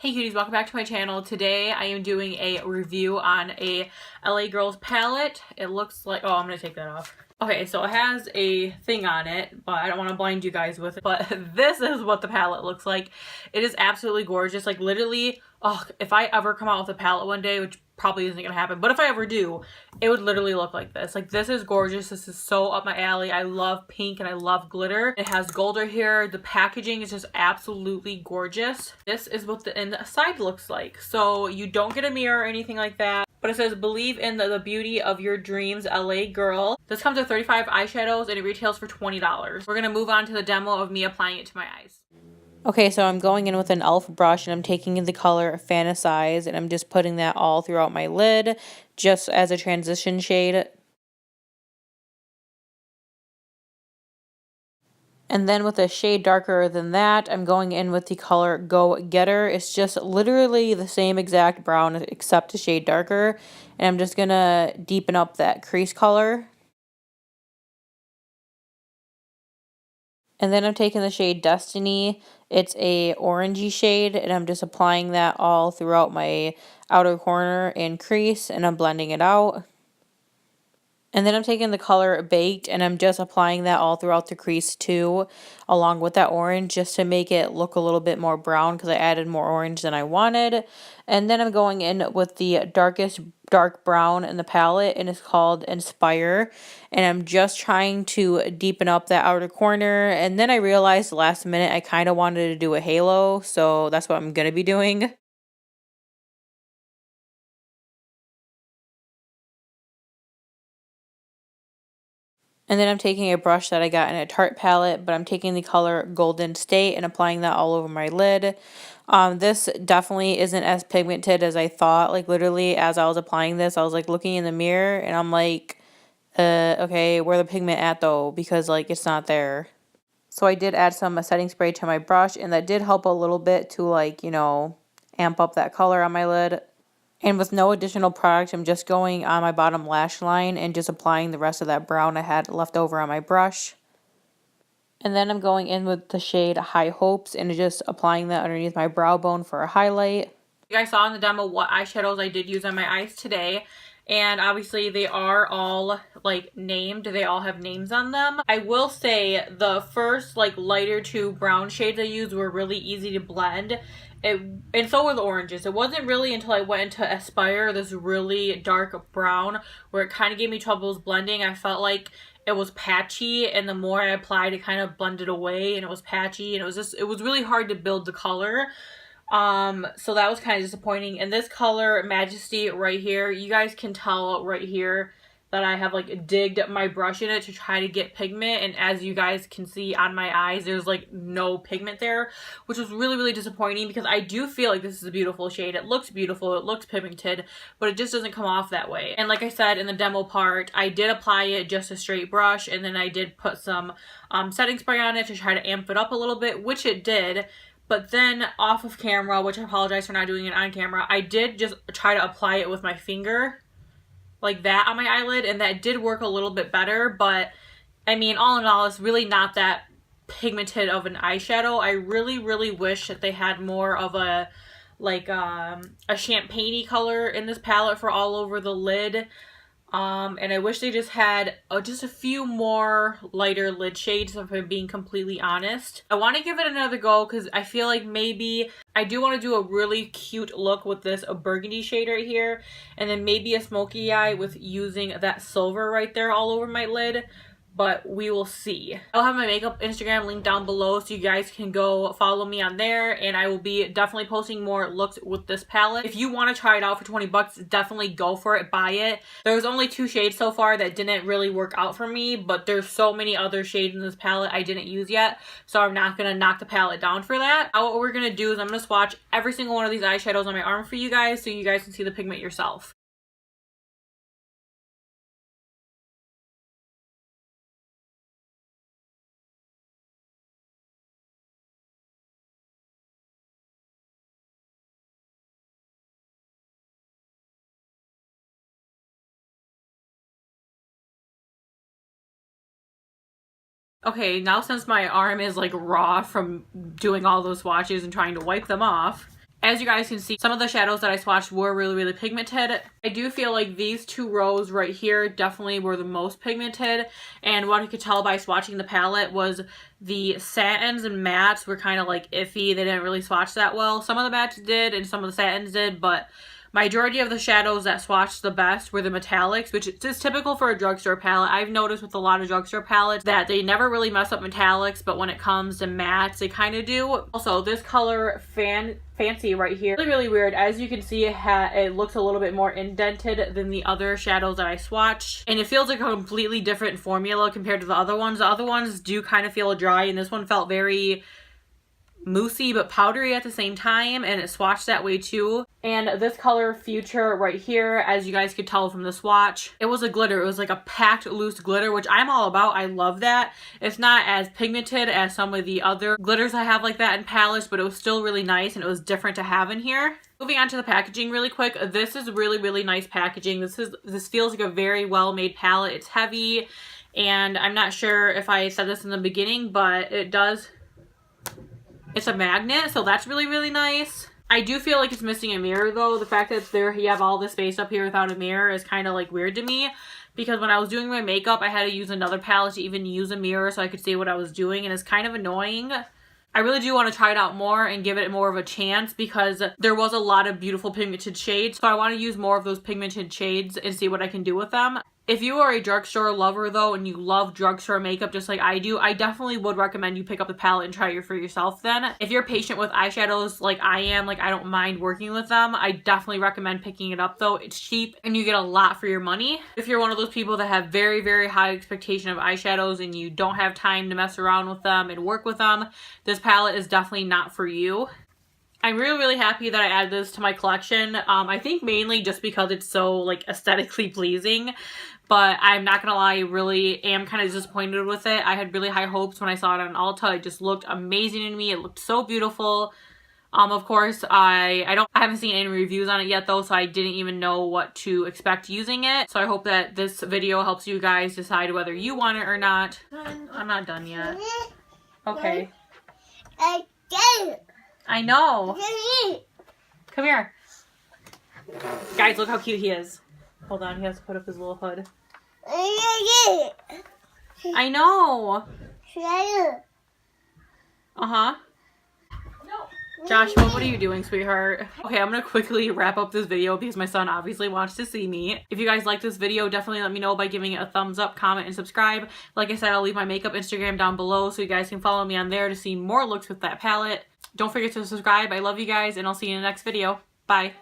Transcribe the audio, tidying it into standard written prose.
Hey cuties, welcome back to my channel. Today I am doing a review on a LA Girls palette. It looks like, oh, I'm gonna take that off. Okay, so it has a thing on it, but I don't want to blind you guys with it. But this is what the palette looks like. It is absolutely gorgeous. Like literally, oh, if I ever come out with a palette one day, which probably isn't gonna happen, but if I ever do, it would literally look like this. Like this is gorgeous. This is so up my alley. I love pink and I love glitter. It has gold right here. The packaging is just absolutely gorgeous. This is what the inside looks like. So you don't get a mirror or anything like that. But it says, believe in the beauty of your dreams, LA girl. This comes with 35 eyeshadows and it retails for $20. We're gonna move on to the demo of me applying it to my eyes. Okay, so I'm going in with an e.l.f. brush and I'm taking the color Fantasize and I'm just putting that all throughout my lid just as a transition shade. And then with a shade darker than that, I'm going in with the color Go Getter. It's just literally the same exact brown except a shade darker. And I'm just going to deepen up that crease color. And then I'm taking the shade Destiny. It's a orangey shade and I'm just applying that all throughout my outer corner and crease and I'm blending it out. And then I'm taking the color Baked and I'm just applying that all throughout the crease too, along with that orange just to make it look a little bit more brown because I added more orange than I wanted. And then I'm going in with the darkest dark brown in the palette and it's called Inspire. And I'm just trying to deepen up that outer corner. And then I realized last minute I kind of wanted to do a halo, so that's what I'm going to be doing. And then I'm taking a brush that I got in a Tarte palette, but I'm taking the color Golden State and applying that all over my lid. This definitely isn't as pigmented as I thought. Like literally as I was applying this, I was like looking in the mirror and I'm like, okay, where the pigment at though? Because like it's not there. So I did add some setting spray to my brush and that did help a little bit to like, you know, amp up that color on my lid. And with no additional product, I'm just going on my bottom lash line and just applying the rest of that brown I had left over on my brush. And then I'm going in with the shade High Hopes and just applying that underneath my brow bone for a highlight. You guys saw in the demo what eyeshadows I did use on my eyes today. And obviously they are all like named. They all have names on them. I will say the first like lighter two brown shades I used were really easy to blend. And so were the oranges. It wasn't really until I went into Aspire, this really dark brown, where it kind of gave me troubles blending. I felt like it was patchy, and the more I applied, it kind of blended away, and it was patchy, and it was really hard to build the color. So that was kind of disappointing. And this color, Majesty, right here, you guys can tell right here that I have like digged my brush in it to try to get pigment, and as you guys can see on my eyes, there's like no pigment there, which was really, really disappointing because I do feel like this is a beautiful shade. It looks beautiful, it looks pigmented, but it just doesn't come off that way. And like I said in the demo part, I did apply it just a straight brush, and then I did put some setting spray on it to try to amp it up a little bit, which it did. But then off of camera, which I apologize for not doing it on camera, I did just try to apply it with my finger like that on my eyelid, and that did work a little bit better. But I mean, all in all, it's really not that pigmented of an eyeshadow. I really, really wish that they had more of a like a champagne-y color in this palette for all over the lid. And I wish they just had just a few more lighter lid shades, if I'm being completely honest. I want to give it another go because I feel like maybe I do want to do a really cute look with this burgundy shade right here, and then maybe a smoky eye with using that silver right there all over my lid. But we will see. I'll have my makeup Instagram linked down below so you guys can go follow me on there, and I will be definitely posting more looks with this palette. If you want to try it out for 20 bucks, definitely go for it, buy it. There's only 2 shades so far that didn't really work out for me, but there's so many other shades in this palette I didn't use yet, so I'm not going to knock the palette down for that. Now what we're going to do is I'm going to swatch every single one of these eyeshadows on my arm for you guys so you guys can see the pigment yourself. Okay, now since my arm is like raw from doing all those swatches and trying to wipe them off, As you guys can see, some of the shadows that I swatched were really pigmented. I do feel like these 2 rows right here definitely were the most pigmented, and what I could tell by swatching the palette was the satins and mattes were kind of like iffy. They didn't really swatch that well. Some of the mattes did and some of the satins did, but majority of the shadows that swatched the best were the metallics, which is typical for a drugstore palette. I've noticed with a lot of drugstore palettes that they never really mess up metallics, but when it comes to mattes, they kind of do. Also, this color Fancy right here, really weird. As you can see, it looks a little bit more indented than the other shadows that I swatched, and it feels like a completely different formula compared to the other ones. The other ones do kind of feel dry, and this one felt very moussey but powdery at the same time, and it swatched that way too. And this color Future right here, as you guys could tell from the swatch, it was a glitter. It was like a packed loose glitter, which I'm all about. I love that. It's not as pigmented as some of the other glitters I have like that in palettes, but it was still really nice and it was different to have in here. Moving on to the packaging really quick, this is really nice packaging. This feels like a very well made palette. It's heavy, and I'm not sure if I said this in the beginning, but it's a magnet, so that's really nice. I do feel like it's missing a mirror though. The fact that you have all this space up here without a mirror is kind of like weird to me, because when I was doing my makeup, I had to use another palette to even use a mirror so I could see what I was doing, and it's kind of annoying. I really do want to try it out more and give it more of a chance, because there was a lot of beautiful pigmented shades, so I want to use more of those pigmented shades and see what I can do with them. If you are a drugstore lover though, and you love drugstore makeup just like I do, I definitely would recommend you pick up the palette and try it for yourself then. If you're patient with eyeshadows like I am, like I don't mind working with them, I definitely recommend picking it up though. It's cheap and you get a lot for your money. If you're one of those people that have very high expectation of eyeshadows and you don't have time to mess around with them and work with them, this palette is definitely not for you. I'm really happy that I added this to my collection. I think mainly just because it's so like aesthetically pleasing, but I'm not gonna lie, I really am kind of disappointed with it. I had really high hopes when I saw it on Ulta. It just looked amazing to me. It looked so beautiful. Of course, I haven't seen any reviews on it yet though, so I didn't even know what to expect using it. So I hope that this video helps you guys decide whether you want it or not. I'm not done yet. Okay. I know. Come here. Guys, look how cute he is. Hold on, he has to put up his little hood. I know. Uh-huh. Joshua, what are you doing, sweetheart? Okay, I'm gonna quickly wrap up this video because my son obviously wants to see me. If you guys like this video, definitely let me know by giving it a thumbs up, comment, and subscribe. Like I said, I'll leave my makeup Instagram down below so you guys can follow me on there to see more looks with that palette. Don't forget to subscribe. I love you guys, and I'll see you in the next video. Bye.